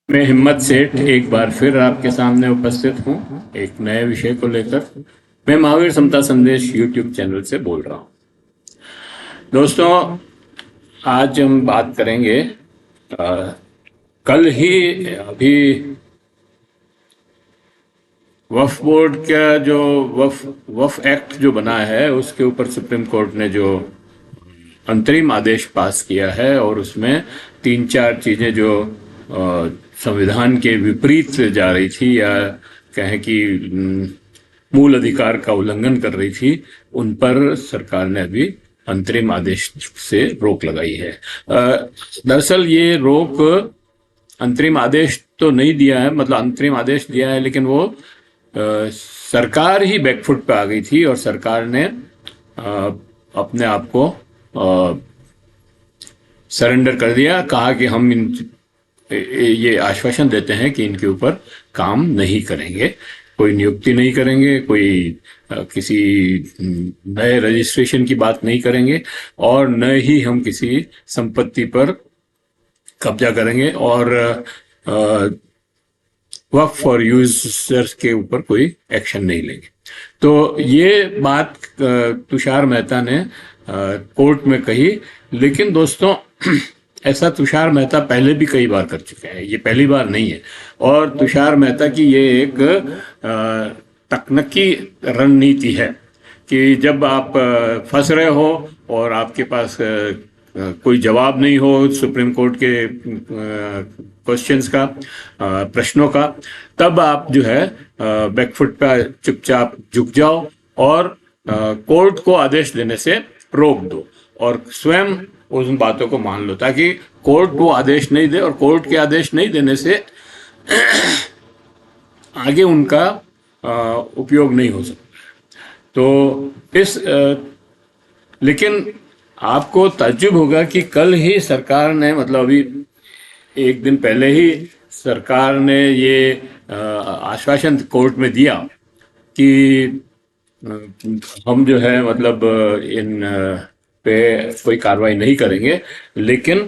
मैं हिम्मत सेठ एक बार फिर आपके सामने उपस्थित हूँ एक नए विषय को लेकर। मैं महावीर समता संदेश यूट्यूब चैनल से बोल रहा हूँ। दोस्तों, आज हम बात करेंगे कल ही अभी वक्फ बोर्ड का जो वक्फ वक्फ एक्ट जो बना है उसके ऊपर सुप्रीम कोर्ट ने जो अंतरिम आदेश पास किया है और उसमें तीन चार चीजें जो संविधान के विपरीत जा रही थी या कहें कि मूल अधिकार का उल्लंघन कर रही थी, उन पर सरकार ने अभी अंतरिम आदेश से रोक लगाई है। दरअसल ये रोक अंतरिम आदेश तो नहीं दिया है, मतलब अंतरिम आदेश दिया है लेकिन वो सरकार ही बैकफुट पे आ गई थी और सरकार ने अपने आप को सरेंडर कर दिया। कहा कि हम ये आश्वासन देते हैं कि इनके ऊपर काम नहीं करेंगे, कोई नियुक्ति नहीं करेंगे, कोई किसी नए रजिस्ट्रेशन की बात नहीं करेंगे और न ही हम किसी संपत्ति पर कब्जा करेंगे और वक्फ फॉर यूजर्स के ऊपर कोई एक्शन नहीं लेंगे। तो ये बात तुषार मेहता ने कोर्ट में कही, लेकिन दोस्तों ऐसा तुषार मेहता पहले भी कई बार कर चुके हैं, ये पहली बार नहीं है। और तुषार मेहता की ये एक तकनीकी रणनीति है कि जब आप फंस रहे हो और आपके पास कोई जवाब नहीं हो सुप्रीम कोर्ट के क्वेश्चंस का, प्रश्नों का, तब आप जो है बैकफुट पे चुपचाप झुक जाओ और कोर्ट को आदेश देने से रोक दो और स्वयं उन बातों को मान लो, ताकि कोर्ट वो आदेश नहीं दे और कोर्ट के आदेश नहीं देने से आगे उनका उपयोग नहीं हो सकता। तो लेकिन आपको ताज्जुब होगा कि कल ही सरकार ने, मतलब अभी एक दिन पहले ही सरकार ने ये आश्वासन कोर्ट में दिया कि हम जो है मतलब इन पे कोई कार्रवाई नहीं करेंगे, लेकिन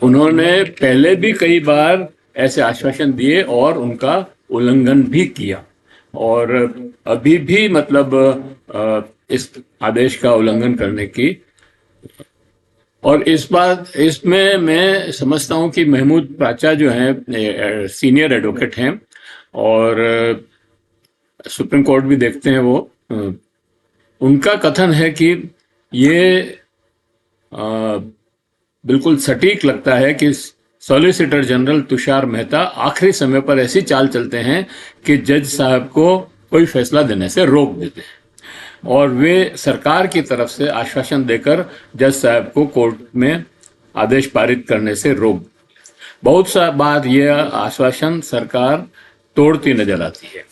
उन्होंने पहले भी कई बार ऐसे आश्वासन दिए और उनका उल्लंघन भी किया और अभी भी मतलब इस आदेश का उल्लंघन करने की। और इस बात इसमें मैं समझता हूं कि महमूद प्राचा जो हैं सीनियर एडवोकेट हैं और सुप्रीम कोर्ट भी देखते हैं, वो उनका कथन है कि ये बिल्कुल सटीक लगता है कि सॉलिसिटर जनरल तुषार मेहता आखिरी समय पर ऐसी चाल चलते हैं कि जज साहब को कोई फैसला देने से रोक देते हैं और वे सरकार की तरफ से आश्वासन देकर जज साहब को कोर्ट में आदेश पारित करने से रोक। बहुत सा बार यह आश्वासन सरकार तोड़ती नजर आती है।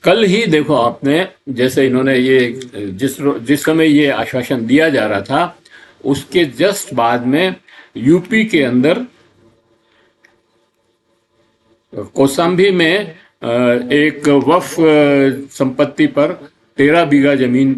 कल ही देखो आपने, जैसे इन्होंने ये जिस समय ये आश्वासन दिया जा रहा था उसके जस्ट बाद में यूपी के अंदर कौशाम्बी में एक वक्फ संपत्ति पर 13 बीघा जमीन,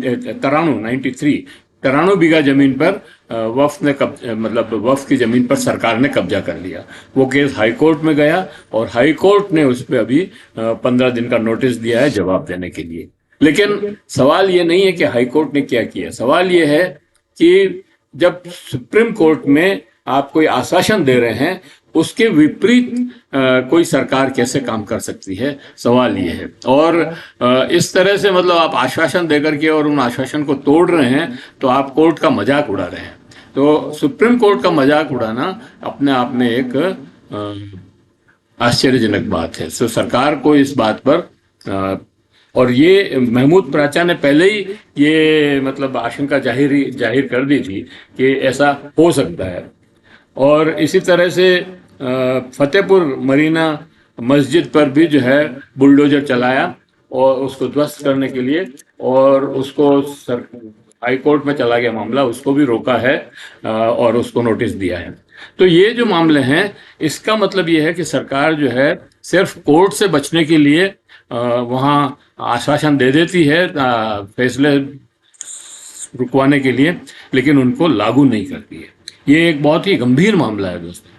93 बीघा जमीन पर वक्फ ने मतलब वक्फ की जमीन पर सरकार ने कब्जा कर लिया। वो केस हाई कोर्ट में गया और हाई कोर्ट ने उस पर अभी 15 दिन का नोटिस दिया है जवाब देने के लिए। लेकिन सवाल ये नहीं है कि हाई कोर्ट ने क्या किया, सवाल ये है कि जब सुप्रीम कोर्ट में आप कोई आश्वासन दे रहे हैं उसके विपरीत कोई सरकार कैसे काम कर सकती है, सवाल ये है। और इस तरह से मतलब आप आश्वासन देकर के और उन आश्वासन को तोड़ रहे हैं तो आप कोर्ट का मजाक उड़ा रहे हैं। तो सुप्रीम कोर्ट का मजाक उड़ाना अपने आप में एक आश्चर्यजनक बात है। तो सरकार को इस बात पर और ये महमूद प्राचा ने पहले ही ये मतलब आशंका जाहिर कर दी थी कि ऐसा हो सकता है। और इसी तरह से फतेहपुर मरीना मस्जिद पर भी जो है बुलडोजर चलाया और उसको ध्वस्त करने के लिए, और उसको हाई कोर्ट में चला गया मामला, उसको भी रोका है और उसको नोटिस दिया है। तो ये जो मामले हैं इसका मतलब ये है कि सरकार जो है सिर्फ कोर्ट से बचने के लिए वहाँ आश्वासन दे देती है फैसले रुकवाने के लिए, लेकिन उनको लागू नहीं करती है। ये एक बहुत ही गंभीर मामला है दोस्तों।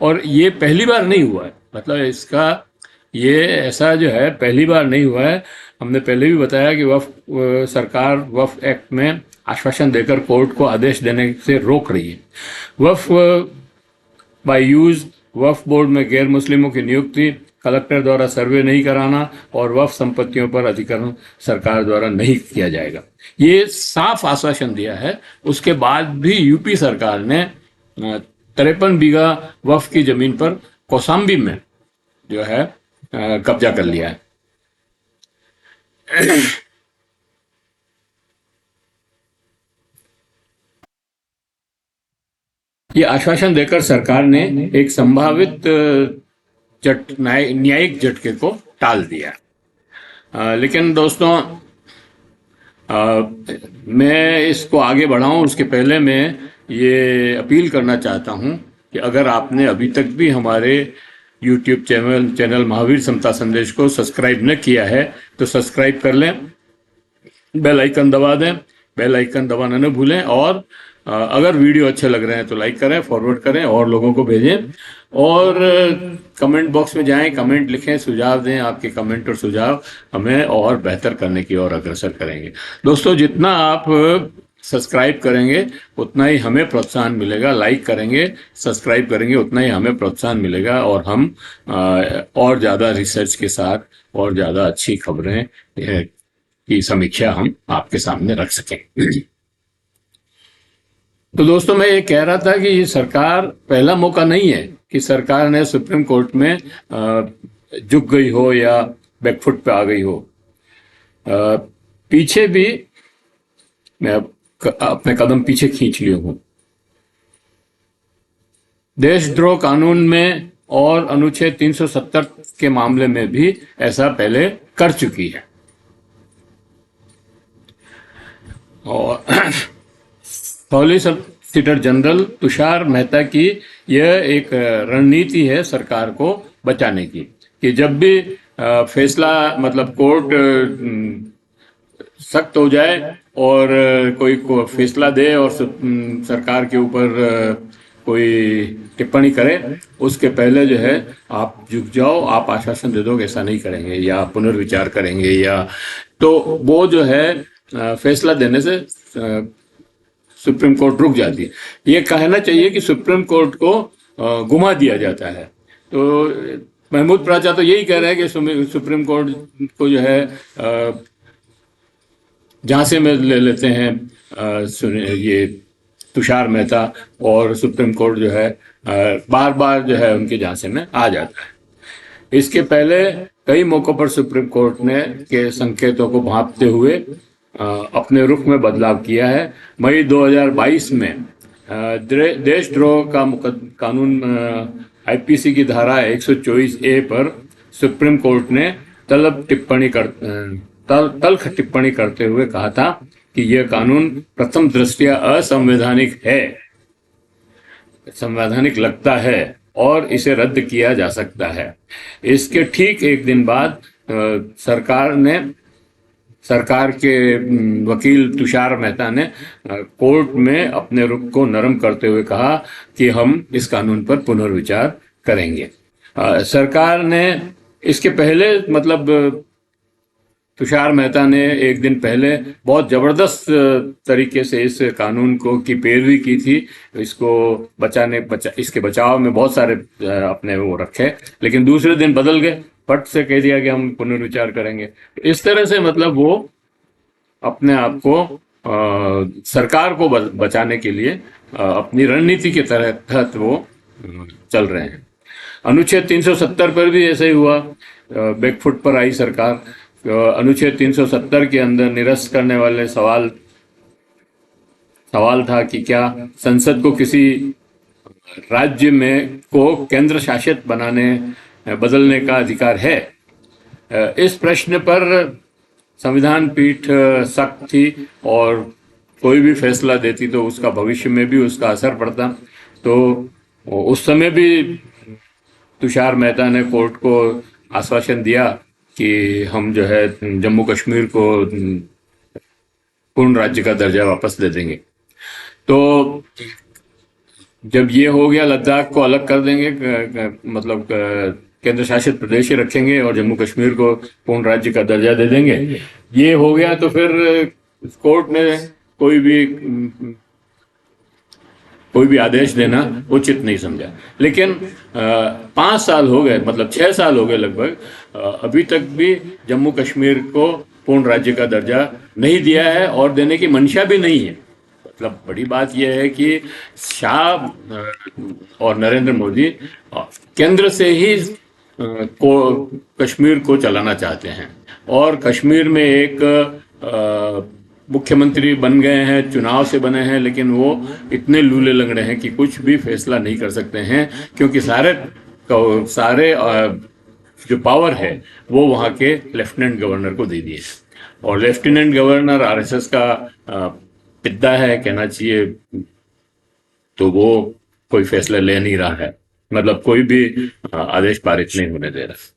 और ये पहली बार नहीं हुआ है, मतलब इसका ये ऐसा जो है पहली बार नहीं हुआ है। हमने पहले भी बताया कि सरकार वक्फ एक्ट में आश्वासन देकर कोर्ट को आदेश देने से रोक रही है। वक्फ बाय यूज, वक्फ बोर्ड में गैर मुस्लिमों की नियुक्ति, कलेक्टर द्वारा सर्वे नहीं कराना और वक्फ संपत्तियों पर अधिग्रहण सरकार द्वारा नहीं किया जाएगा, ये साफ आश्वासन दिया है। उसके बाद भी यूपी सरकार ने 53 बीघा वक्फ की जमीन पर कौसाम्बी में जो है कब्जा कर लिया है। ये आश्वासन देकर सरकार ने एक संभावित न्यायिक झटके को टाल दिया। लेकिन दोस्तों, मैं इसको आगे बढ़ाऊं उसके पहले मैं ये अपील करना चाहता हूं कि अगर आपने अभी तक भी हमारे YouTube चैनल महावीर समता संदेश को सब्सक्राइब न किया है तो सब्सक्राइब कर लें, बेल आइकन दबा दें, बेल आइकन दबाना न भूलें, और अगर वीडियो अच्छे लग रहे हैं तो लाइक करें, फॉरवर्ड करें और लोगों को भेजें, और कमेंट बॉक्स में जाएं, कमेंट लिखें, सुझाव दें। आपके कमेंट और सुझाव हमें और बेहतर करने की ओर अग्रसर करेंगे। दोस्तों, जितना आप सब्सक्राइब करेंगे उतना ही हमें प्रोत्साहन मिलेगा, लाइक करेंगे, सब्सक्राइब करेंगे उतना ही हमें प्रोत्साहन मिलेगा, और हम और ज़्यादा रिसर्च के साथ और ज़्यादा अच्छी खबरें की समीक्षा हम आपके सामने रख सकें। तो दोस्तों, मैं ये कह रहा था कि ये सरकार पहला मौका नहीं है कि सरकार ने सुप्रीम कोर्ट में झुक गई हो या बैकफुट पे आ गई हो। पीछे भी मैं अपने कदम पीछे खींच लिए हूं। देशद्रोह कानून में और अनुच्छेद 370 के मामले में भी ऐसा पहले कर चुकी है। और सॉलिसिटर जनरल तुषार मेहता की यह एक रणनीति है सरकार को बचाने की, कि जब भी फैसला मतलब कोर्ट सख्त हो जाए और कोई को फैसला दे और सरकार के ऊपर कोई टिप्पणी करे, उसके पहले जो है आप झुक जाओ, आप आश्वासन दे दो कि ऐसा नहीं करेंगे या पुनर्विचार करेंगे, या तो वो जो है फैसला देने से सुप्रीम कोर्ट रुक जाती है। ये कहना चाहिए कि सुप्रीम कोर्ट को घुमा दिया जाता है। तो महमूद प्राचा तो यही कह रहे हैं कि सुप्रीम कोर्ट को जो है झांसे में ले लेते हैं ये तुषार मेहता, और सुप्रीम कोर्ट जो है बार बार जो है उनके झांसे में आ जाता है। इसके पहले कई मौकों पर सुप्रीम कोर्ट ने के संकेतों को भांपते हुए अपने रुख में बदलाव किया है। मई 2022 में देशद्रोह का कानून आईपीसी की धारा 124A पर सुप्रीम कोर्ट ने तल्ख टिप्पणी करते हुए कहा था कि यह कानून प्रथम दृष्टया असंवैधानिक है, संवैधानिक लगता है और इसे रद्द किया जा सकता है। इसके ठीक एक दिन बाद सरकार के वकील तुषार मेहता ने कोर्ट में अपने रुख को नरम करते हुए कहा कि हम इस कानून पर पुनर्विचार करेंगे। सरकार ने इसके पहले मतलब तुषार मेहता ने एक दिन पहले बहुत जबरदस्त तरीके से इस कानून को की पैरवी की थी। इसको इसके बचाव में बहुत सारे अपने वो रखे, लेकिन दूसरे दिन बदल गए, फट से कह दिया कि हम पुनर्विचार करेंगे। इस तरह से मतलब वो अपने आप को सरकार को बचाने के लिए अपनी रणनीति के तहत वो चल रहे हैं। अनुच्छेद 370 पर भी ऐसा ही हुआ, बैकफुट पर आई सरकार। अनुच्छेद 370 के अंदर निरस्त करने वाले सवाल था कि क्या संसद को किसी राज्य में को केंद्र शासित बदलने का अधिकार है। इस प्रश्न पर संविधान पीठ सख्त थी और कोई भी फैसला देती तो उसका भविष्य में भी उसका असर पड़ता। तो उस समय भी तुषार मेहता ने कोर्ट को आश्वासन दिया कि हम जो है जम्मू कश्मीर को पूर्ण राज्य का दर्जा वापस दे देंगे। तो जब ये हो गया, लद्दाख को अलग कर देंगे, मतलब केंद्र शासित प्रदेश ही रखेंगे और जम्मू कश्मीर को पूर्ण राज्य का दर्जा दे देंगे। ये हो गया तो फिर कोर्ट ने कोई भी कोई भी आदेश देना उचित नहीं समझा। लेकिन 5 साल हो गए, मतलब 6 साल हो गए लगभग, अभी तक भी जम्मू कश्मीर को पूर्ण राज्य का दर्जा नहीं दिया है और देने की मंशा भी नहीं है। मतलब बड़ी बात यह है कि शाह और नरेंद्र मोदी केंद्र से ही को कश्मीर को चलाना चाहते हैं और कश्मीर में एक मुख्यमंत्री बन गए हैं, चुनाव से बने हैं, लेकिन वो इतने लूले लंगड़े हैं कि कुछ भी फैसला नहीं कर सकते हैं, क्योंकि सारे जो पावर है वो वहाँ के लेफ्टिनेंट गवर्नर को दे दिए। और लेफ्टिनेंट गवर्नर आरएसएस का पिद्दा है कहना चाहिए, तो वो कोई फैसला ले नहीं रहा है, मतलब कोई भी आदेश पारित नहीं होने दे रहा।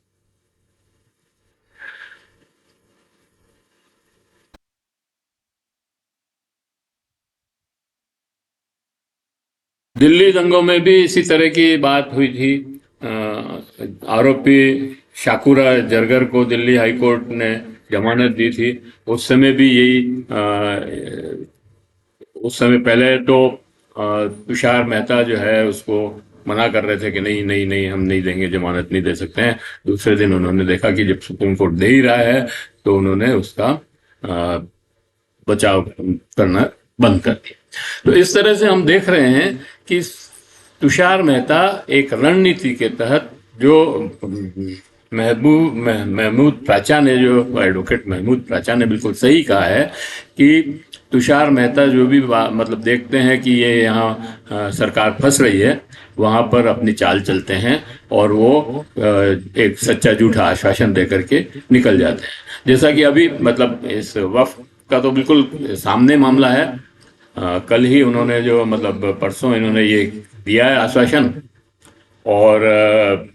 दिल्ली दंगों में भी इसी तरह की बात हुई थी। आरोपी शाकुरा जरगर को दिल्ली हाई कोर्ट ने जमानत दी थी। उस समय भी यही उस समय पहले तो तुषार मेहता जो है उसको मना कर रहे थे कि नहीं नहीं नहीं, हम नहीं देंगे, जमानत नहीं दे सकते हैं। दूसरे दिन उन्होंने देखा कि जब सुप्रीम कोर्ट दे ही रहा है तो उन्होंने उसका बचाव करना बंद कर दिया। तो इस तरह से हम देख रहे हैं कि तुषार मेहता एक रणनीति के तहत, जो महमूद प्राचा ने, जो एडवोकेट महमूद प्राचा ने बिल्कुल सही कहा है कि तुषार मेहता जो भी मतलब देखते हैं कि ये यहाँ सरकार फंस रही है, वहाँ पर अपनी चाल चलते हैं और वो एक सच्चा झूठा आश्वासन दे करके निकल जाते हैं। जैसा कि अभी मतलब इस वक्फ का तो बिल्कुल सामने मामला है। कल ही उन्होंने जो मतलब परसों इन्होंने ये दिया है आश्वासन, और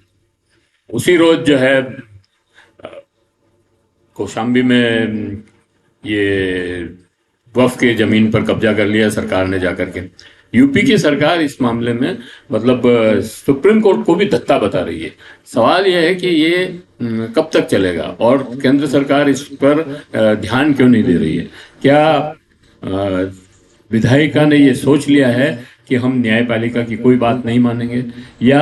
उसी रोज जो है कौशाम्बी में ये वक्फ के जमीन पर कब्जा कर लिया सरकार ने जाकर के। यूपी की सरकार इस मामले में मतलब सुप्रीम कोर्ट को भी धत्ता बता रही है। सवाल यह है कि ये कब तक चलेगा और केंद्र सरकार इस पर ध्यान क्यों नहीं दे रही है? क्या विधायिका ने ये सोच लिया है कि हम न्यायपालिका की कोई बात नहीं मानेंगे, या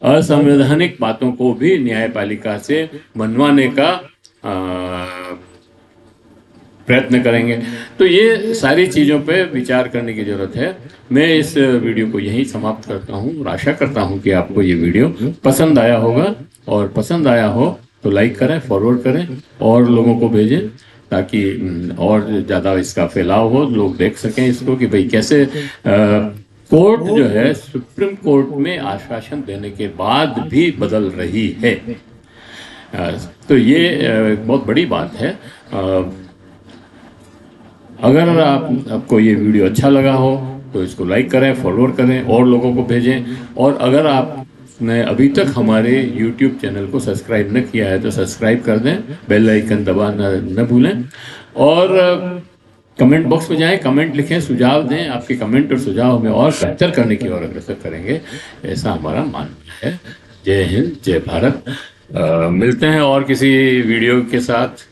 असंवैधानिक बातों को भी न्यायपालिका से मनवाने का प्रयत्न करेंगे? तो ये सारी चीज़ों पे विचार करने की ज़रूरत है। मैं इस वीडियो को यहीं समाप्त करता हूँ और आशा करता हूँ कि आपको ये वीडियो पसंद आया होगा, और पसंद आया हो तो लाइक करें, फॉरवर्ड करें और लोगों को भेजें, ताकि और ज़्यादा इसका फैलाव हो, लोग देख सकें इसको कि भाई कैसे कोर्ट जो है सुप्रीम कोर्ट में आश्वासन देने के बाद भी बदल रही है। तो ये बहुत बड़ी बात है। अगर आपको ये वीडियो अच्छा लगा हो तो इसको लाइक करें, फॉरवर्ड करें और लोगों को भेजें। और अगर आपने अभी तक हमारे YouTube चैनल को सब्सक्राइब न किया है तो सब्सक्राइब कर दें, बेल आइकन दबाना न भूलें, और कमेंट बॉक्स में जाएं, कमेंट लिखें, सुझाव दें। आपके कमेंट और सुझाव हमें और बेहतर करने की ओर अग्रसर करेंगे, ऐसा हमारा मानना है। जय हिंद, जय भारत। मिलते हैं और किसी वीडियो के साथ।